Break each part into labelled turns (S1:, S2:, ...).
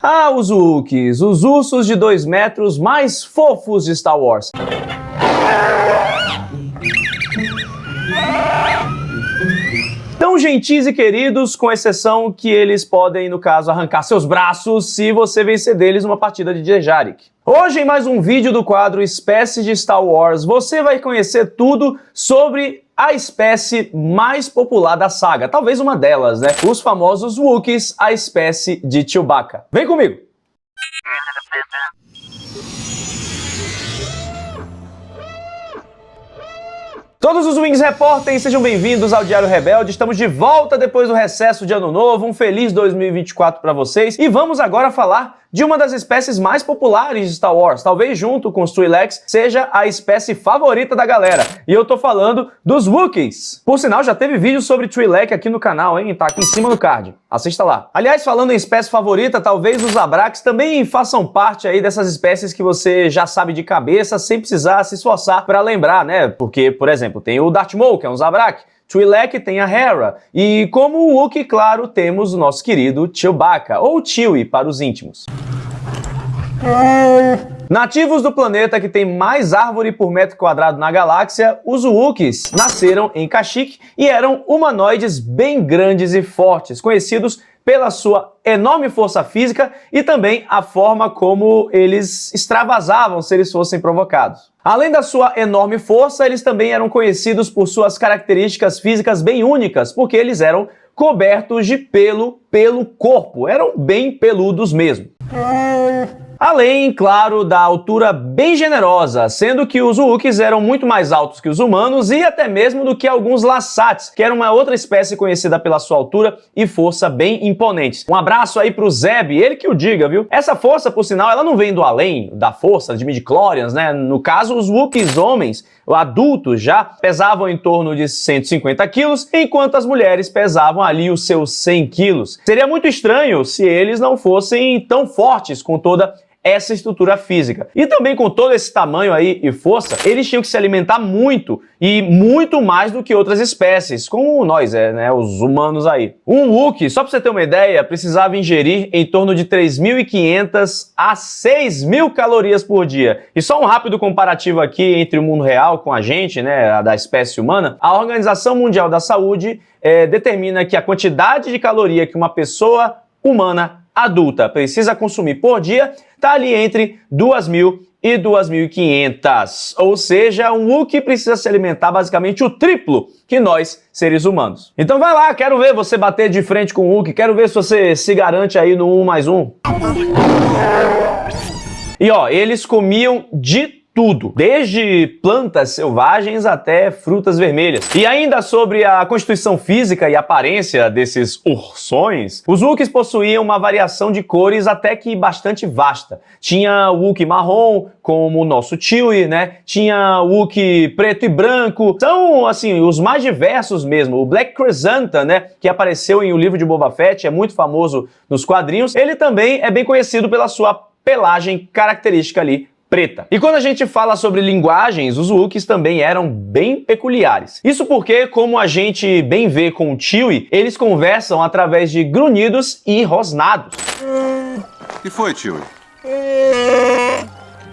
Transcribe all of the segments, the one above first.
S1: Ah, os Wookiees, os ursos de 2 metros mais fofos de Star Wars. Tão gentis e queridos, com exceção que eles podem, no caso, arrancar seus braços se você vencer deles numa partida de Dejarik. Hoje, em mais um vídeo do quadro Espécies de Star Wars, você vai conhecer tudo sobre a espécie mais popular da saga, talvez uma delas, né? Os famosos Wookiees, a espécie de Chewbacca. Vem comigo! Todos os Wings Repórteres, sejam bem-vindos ao Diário Rebelde. Estamos de volta depois do recesso de Ano Novo. Um feliz 2024 para vocês. E vamos agora falar de uma das espécies mais populares de Star Wars. Talvez junto com os Twi'leks seja a espécie favorita da galera. E eu tô falando dos Wookiees. Por sinal, já teve vídeo sobre Twi'lek aqui no canal, hein? Tá aqui em cima do card. Assista lá. Aliás, falando em espécie favorita, talvez os Abraks também façam parte aí dessas espécies que você já sabe de cabeça, sem precisar se esforçar para lembrar, né? Porque, por exemplo, tem o Darth Maul, que é um Zabrak. Twi'lek tem a Hera, e como Wookiee, claro, temos o nosso querido Chewbacca, ou Chewie para os íntimos. Nativos do planeta que tem mais árvore por metro quadrado na galáxia, os Wookiees nasceram em Kashyyyk e eram humanoides bem grandes e fortes, conhecidos pela sua enorme força física e também a forma como eles extravasavam se eles fossem provocados. Além da sua enorme força, eles também eram conhecidos por suas características físicas bem únicas, porque eles eram cobertos de pelo pelo corpo, eram bem peludos mesmo. Além, claro, da altura bem generosa, sendo que os Wookiees eram muito mais altos que os humanos e até mesmo do que alguns Lassats, que era uma outra espécie conhecida pela sua altura e força bem imponentes. Um abraço aí pro Zeb, ele que o diga, viu? Essa força, por sinal, ela não vem do além da força de midi-chlorians, né? No caso, os Wookiees homens, adultos já, pesavam em torno de 150 quilos, enquanto as mulheres pesavam ali os seus 100 quilos. Seria muito estranho se eles não fossem tão fortes com toda essa estrutura física. E também com todo esse tamanho aí e força, eles tinham que se alimentar muito e muito mais do que outras espécies, como nós, né, os humanos aí. Um Wookiee, só pra você ter uma ideia, precisava ingerir em torno de 3.500 a 6.000 calorias por dia. E só um rápido comparativo aqui entre o mundo real com a gente, né, a da espécie humana, a Organização Mundial da Saúde determina que a quantidade de caloria que uma pessoa humana adulta precisa consumir por dia está ali entre 2.000 e 2.500. Ou seja, um Wookiee precisa se alimentar basicamente o triplo que nós, seres humanos. Então vai lá, quero ver você bater de frente com o Wookiee, quero ver se você se garante aí no 1 mais 1. E ó, eles comiam de tudo, desde plantas selvagens até frutas vermelhas. E ainda sobre a constituição física e aparência desses ursões, os Wookiees possuíam uma variação de cores até que bastante vasta. Tinha Wookiee marrom, como o nosso Chewie, né? Tinha Wookiee preto e branco. São, assim, os mais diversos mesmo. O Black Krrsantan, né? Que apareceu em O Livro de Boba Fett, é muito famoso nos quadrinhos. Ele também é bem conhecido pela sua pelagem característica ali, preta. E quando a gente fala sobre linguagens, os Wookiees também eram bem peculiares. Isso porque, como a gente bem vê com o Chewie, eles conversam através de grunhidos e rosnados.
S2: O que foi, Chewie?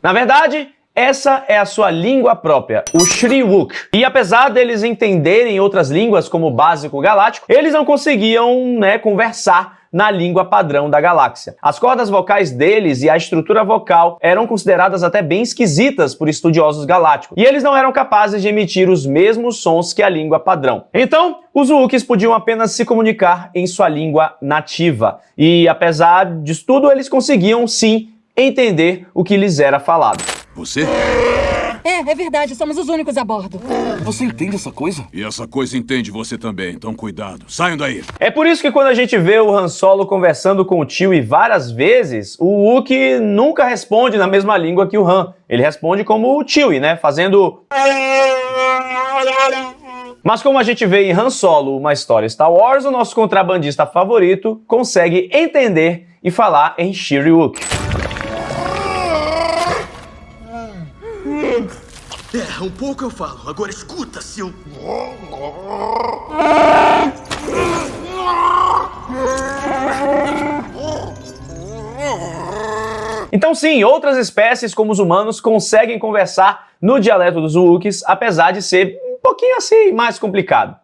S1: Na verdade, essa é a sua língua própria, o Shriwook. E apesar deles entenderem outras línguas como o básico galáctico, eles não conseguiam, né, conversar na língua padrão da galáxia. As cordas vocais deles e a estrutura vocal eram consideradas até bem esquisitas por estudiosos galácticos, e eles não eram capazes de emitir os mesmos sons que a língua padrão. Então, os Wookiees podiam apenas se comunicar em sua língua nativa, e apesar disso tudo, eles conseguiam sim entender o que lhes era falado.
S2: Você?
S3: É verdade, somos os únicos a bordo.
S4: Você entende essa coisa?
S2: E essa coisa entende você também, então cuidado. Saiam daí.
S1: É por isso que quando a gente vê o Han Solo conversando com o Chewie várias vezes, o Wookiee nunca responde na mesma língua que o Han. Ele responde como o Chewie, né? Fazendo... Mas como a gente vê em Han Solo, uma história Star Wars, o nosso contrabandista favorito consegue entender e falar em Shriwook.
S4: Um pouco eu falo. Agora escuta, seu...
S1: Então sim, outras espécies como os humanos conseguem conversar no dialeto dos Wookiees, apesar de ser um pouquinho assim mais complicado.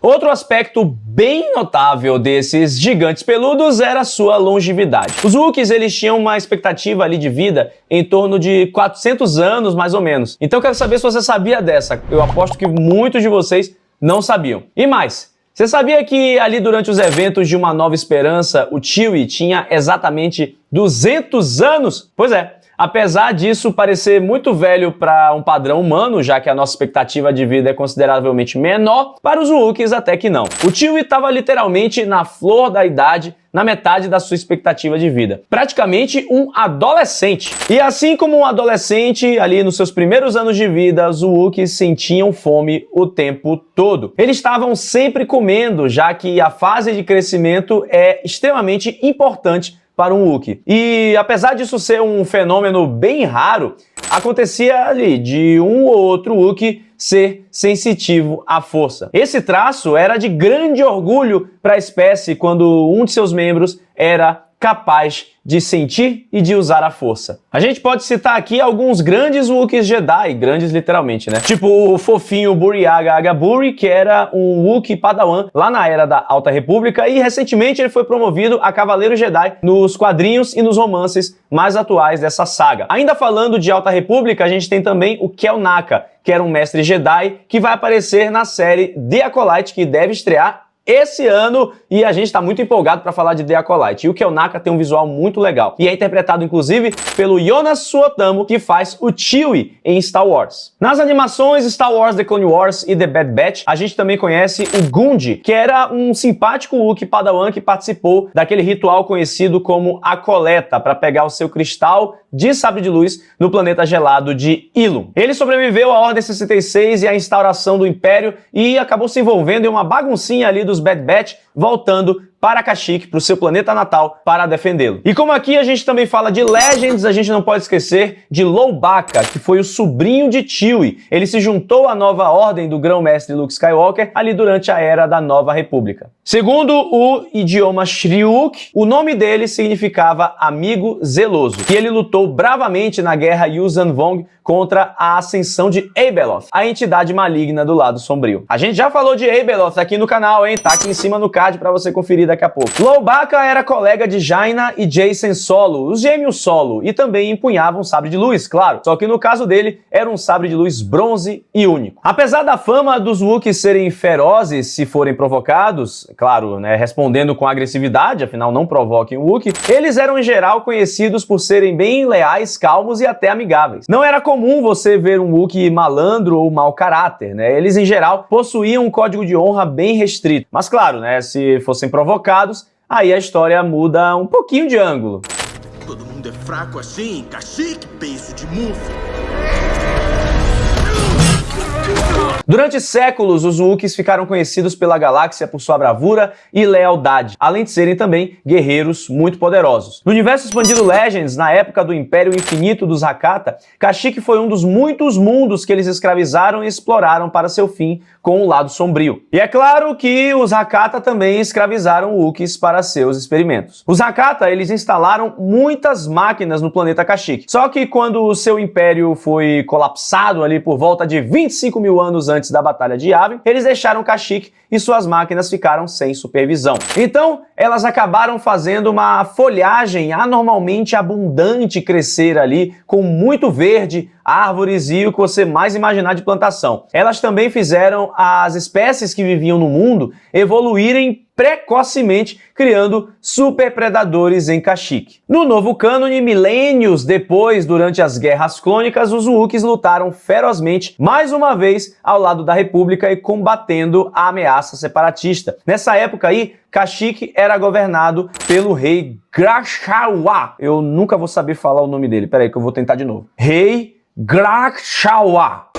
S1: Outro aspecto bem notável desses gigantes peludos era sua longevidade. Os Wookiees, eles tinham uma expectativa ali de vida em torno de 400 anos, mais ou menos. Então eu quero saber se você sabia dessa. Eu aposto que muitos de vocês não sabiam. E mais, você sabia que ali durante os eventos de Uma Nova Esperança, o Chewie tinha exatamente 200 anos? Pois é. Apesar disso parecer muito velho para um padrão humano, já que a nossa expectativa de vida é consideravelmente menor, para os Wookiees até que não. O Chewie estava literalmente na flor da idade, na metade da sua expectativa de vida. Praticamente um adolescente. E assim como um adolescente, ali nos seus primeiros anos de vida, os Wookiees sentiam fome o tempo todo. Eles estavam sempre comendo, já que a fase de crescimento é extremamente importante para um Wookiee. E apesar disso ser um fenômeno bem raro, acontecia ali de um ou outro Wookiee ser sensitivo à força. Esse traço era de grande orgulho para a espécie quando um de seus membros era capaz de sentir e de usar a força. A gente pode citar aqui alguns grandes Wookiees Jedi, grandes literalmente, né? Tipo o fofinho Burryaga Agaburi, que era um Wookiee Padawan lá na Era da Alta República, e recentemente ele foi promovido a Cavaleiro Jedi nos quadrinhos e nos romances mais atuais dessa saga. Ainda falando de Alta República, a gente tem também o Kel Naka, que era um mestre Jedi, que vai aparecer na série The Acolyte, que deve estrear esse ano, e a gente está muito empolgado para falar de The Acolyte. E o Kel Naka tem um visual muito legal. E é interpretado, inclusive, pelo Jonas Suotamo, que faz o Chewie em Star Wars. Nas animações Star Wars The Clone Wars e The Bad Batch, a gente também conhece o Gundy, que era um simpático Wookiee Padawan que participou daquele ritual conhecido como a coleta, para pegar o seu cristal de sabre de luz no planeta gelado de Ilum. Ele sobreviveu à Ordem 66 e à instauração do Império e acabou se envolvendo em uma baguncinha ali dos Bad Batch, voltando para Kashyyyk, para o seu planeta natal, para defendê-lo. E como aqui a gente também fala de Legends, a gente não pode esquecer de Lowbacca, que foi o sobrinho de Chewie. Ele se juntou à nova ordem do grão-mestre Luke Skywalker ali durante a Era da Nova República. Segundo o idioma Shriuk, o nome dele significava amigo zeloso, e ele lutou bravamente na guerra Yuuzhan Vong contra a ascensão de Abeloth, a entidade maligna do lado sombrio. A gente já falou de Abeloth aqui no canal, hein? Tá aqui em cima no card para você conferir daqui a pouco. Lowbacca era colega de Jaina e Jacen Solo, os gêmeos Solo, e também empunhava um sabre de luz, claro. Só que no caso dele, era um sabre de luz bronze e único. Apesar da fama dos Wookiees serem ferozes se forem provocados, claro, né, respondendo com agressividade, afinal não provoquem o Wookiee, eles eram em geral conhecidos por serem bem leais, calmos e até amigáveis. Não era comum você ver um Wookiee malandro ou mau caráter, né? Eles em geral possuíam um código de honra bem restrito. Mas claro, né, se fossem provocados, aí a história muda um pouquinho de ângulo.
S4: Todo mundo é fraco assim, Kashyyyk, beiço de mufo.
S1: Durante séculos, os Wookiees ficaram conhecidos pela galáxia por sua bravura e lealdade, além de serem também guerreiros muito poderosos. No universo expandido Legends, na época do Império Infinito dos Hakata, Kashyyyk foi um dos muitos mundos que eles escravizaram e exploraram para seu fim com o lado sombrio. E é claro que os Hakata também escravizaram Wookiees para seus experimentos. Os Hakata, eles instalaram muitas máquinas no planeta Kashyyyk. Só que quando o seu império foi colapsado ali por volta de 25 mil anos antes da Batalha de Yavin, eles deixaram Kashyyyk e suas máquinas ficaram sem supervisão. Então, elas acabaram fazendo uma folhagem anormalmente abundante crescer ali, com muito verde, árvores e o que você mais imaginar de plantação. Elas também fizeram as espécies que viviam no mundo evoluírem precocemente, criando superpredadores em Kashyyyk. No novo cânone, milênios depois, durante as Guerras Clônicas, os Wookiees lutaram ferozmente, mais uma vez, ao lado da República e combatendo a ameaça separatista. Nessa época aí, Kashyyyk era governado pelo rei Grachawa. Eu nunca vou saber falar o nome dele, peraí que eu vou tentar de novo. Rei Grachawa.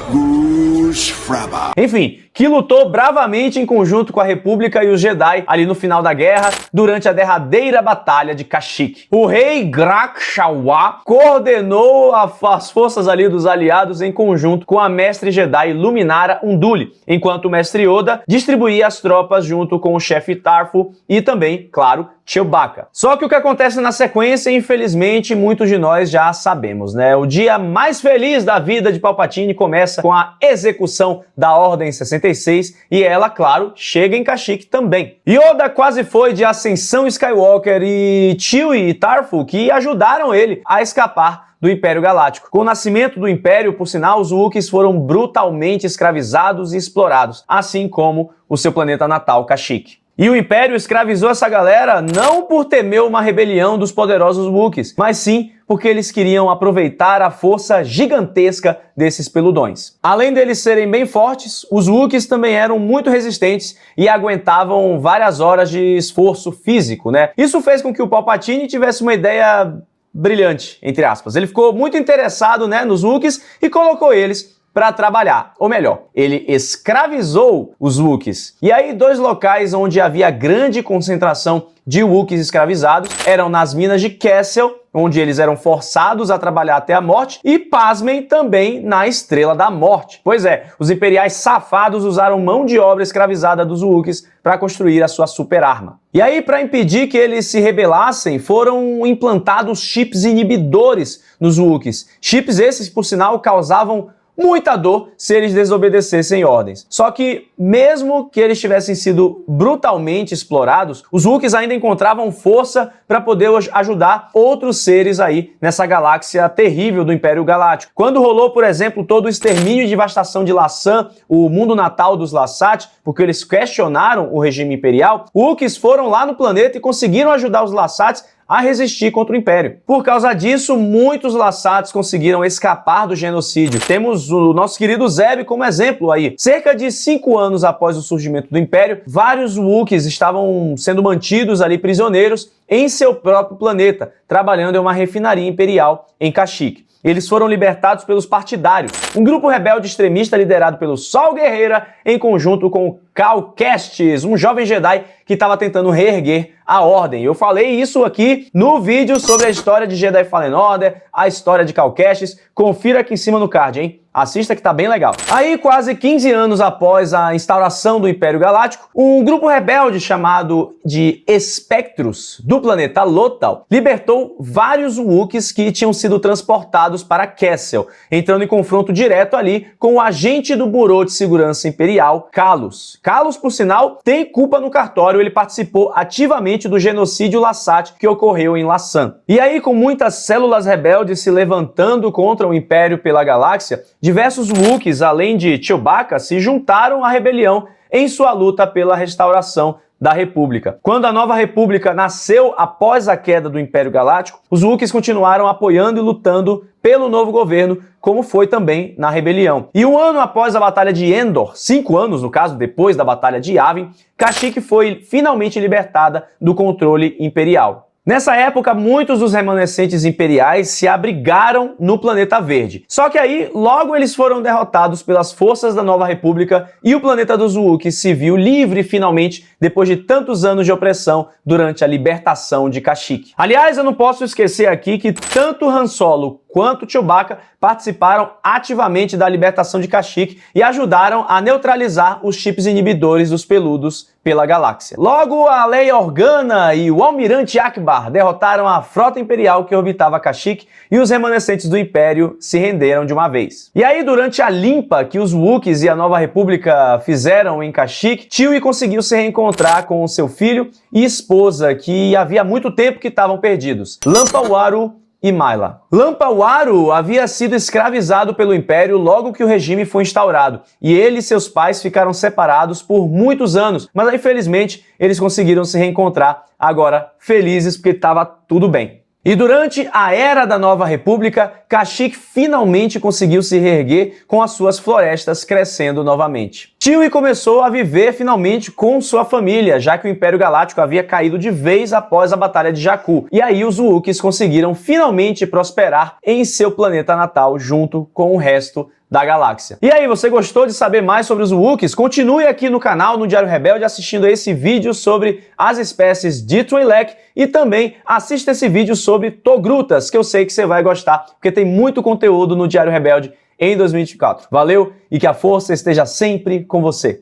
S1: Enfim, que lutou bravamente em conjunto com a República e os Jedi ali no final da guerra, durante a derradeira batalha de Kashyyyk. O rei Grak-Shawwa coordenou as forças ali dos aliados em conjunto com a mestre Jedi Luminara Unduli, enquanto o mestre Yoda distribuía as tropas junto com o chefe Tarfu e também, claro, Chewbacca. Só que o que acontece na sequência, infelizmente, muitos de nós já sabemos, né? O dia mais feliz da vida de Palpatine começa com a execução da Ordem 66 e ela, claro, chega em Kashyyyk também. Yoda quase foi de Ascensão Skywalker e Chewie e Tarfu que ajudaram ele a escapar do Império Galáctico. Com o nascimento do Império, por sinal, os Wookiees foram brutalmente escravizados e explorados, assim como o seu planeta natal, Kashyyyk. E o Império escravizou essa galera não por temer uma rebelião dos poderosos Wookiees, mas sim porque eles queriam aproveitar a força gigantesca desses peludões. Além deles serem bem fortes, os Wookiees também eram muito resistentes e aguentavam várias horas de esforço físico, né? Isso fez com que o Palpatine tivesse uma ideia brilhante, entre aspas. Ele ficou muito interessado, né, nos Wookiees e colocou eles para trabalhar, ou melhor, ele escravizou os Wookiees. E aí, dois locais onde havia grande concentração de Wookiees escravizados eram nas minas de Kessel, onde eles eram forçados a trabalhar até a morte, e, pasmem, também na Estrela da Morte. Pois é, os imperiais safados usaram mão de obra escravizada dos Wookiees para construir a sua super arma. E aí, para impedir que eles se rebelassem, foram implantados chips inibidores nos Wookiees. Chips esses, por sinal, causavam muita dor se eles desobedecessem ordens. Só que, mesmo que eles tivessem sido brutalmente explorados, os Wookiees ainda encontravam força para poder ajudar outros seres aí nessa galáxia terrível do Império Galáctico. Quando rolou, por exemplo, todo o extermínio e devastação de Lassan, o mundo natal dos Lasat, porque eles questionaram o regime imperial, Wookiees foram lá no planeta e conseguiram ajudar os Lasats a resistir contra o Império. Por causa disso, muitos Lasats conseguiram escapar do genocídio. Temos o nosso querido Zeb como exemplo aí. Cerca de 5 anos após o surgimento do Império, vários Wookiees estavam sendo mantidos ali prisioneiros em seu próprio planeta, trabalhando em uma refinaria imperial em Kashyyyk. Eles foram libertados pelos partidários, um grupo rebelde extremista liderado pelo Sol Guerreira, em conjunto com o Cal Kestis, um jovem Jedi que estava tentando reerguer a Ordem. Eu falei isso aqui no vídeo sobre a história de Jedi Fallen Order, a história de Cal Kestis. Confira aqui em cima no card, hein? Assista que tá bem legal. Aí, quase 15 anos após a instauração do Império Galáctico, um grupo rebelde chamado de Espectros, do planeta Lothal, libertou vários Wookiees que tinham sido transportados para Kessel, entrando em confronto direto ali com o agente do Burô de Segurança Imperial, Kallus. Kallus, por sinal, tem culpa no cartório, ele participou ativamente do genocídio Lasat que ocorreu em Lassan. E aí, com muitas células rebeldes se levantando contra o Império pela galáxia, diversos Wookiees, além de Chewbacca, se juntaram à rebelião em sua luta pela restauração da República. Quando a Nova República nasceu após a queda do Império Galáctico, os Wookiees continuaram apoiando e lutando pelo novo governo, como foi também na rebelião. E um ano após a Batalha de Endor, 5 anos no caso, depois da Batalha de Yavin, Kashyyyk foi finalmente libertada do controle imperial. Nessa época, muitos dos remanescentes imperiais se abrigaram no Planeta Verde. Só que aí, logo eles foram derrotados pelas forças da Nova República e o planeta dos Wookiees se viu livre finalmente depois de tantos anos de opressão durante a libertação de Kashyyyk. Aliás, eu não posso esquecer aqui que tanto Han Solo quanto Chewbacca participaram ativamente da libertação de Kashyyyk e ajudaram a neutralizar os chips inibidores dos peludos pela galáxia. Logo, a Leia Organa e o Almirante Akbar derrotaram a frota imperial que orbitava Kashyyyk e os remanescentes do Império se renderam de uma vez. E aí, durante a limpa que os Wookiees e a Nova República fizeram em Kashyyyk, Chewie conseguiu se reencontrar com seu filho e esposa, que havia muito tempo que estavam perdidos, Lampa Waru e Myla. Lampa Waru havia sido escravizado pelo Império logo que o regime foi instaurado, e ele e seus pais ficaram separados por muitos anos, mas aí, felizmente, eles conseguiram se reencontrar, agora felizes porque estava tudo bem. E durante a Era da Nova República, Kashyyyk finalmente conseguiu se reerguer com as suas florestas crescendo novamente. Chewie começou a viver finalmente com sua família, já que o Império Galáctico havia caído de vez após a Batalha de Jakku. E aí os Wookiees conseguiram finalmente prosperar em seu planeta natal junto com o resto da galáxia. E aí, você gostou de saber mais sobre os Wookiees? Continue aqui no canal, no Diário Rebelde, assistindo a esse vídeo sobre as espécies de Twi'lek e também assista esse vídeo sobre Togrutas, que eu sei que você vai gostar, porque tem muito conteúdo no Diário Rebelde em 2024. Valeu e que a força esteja sempre com você.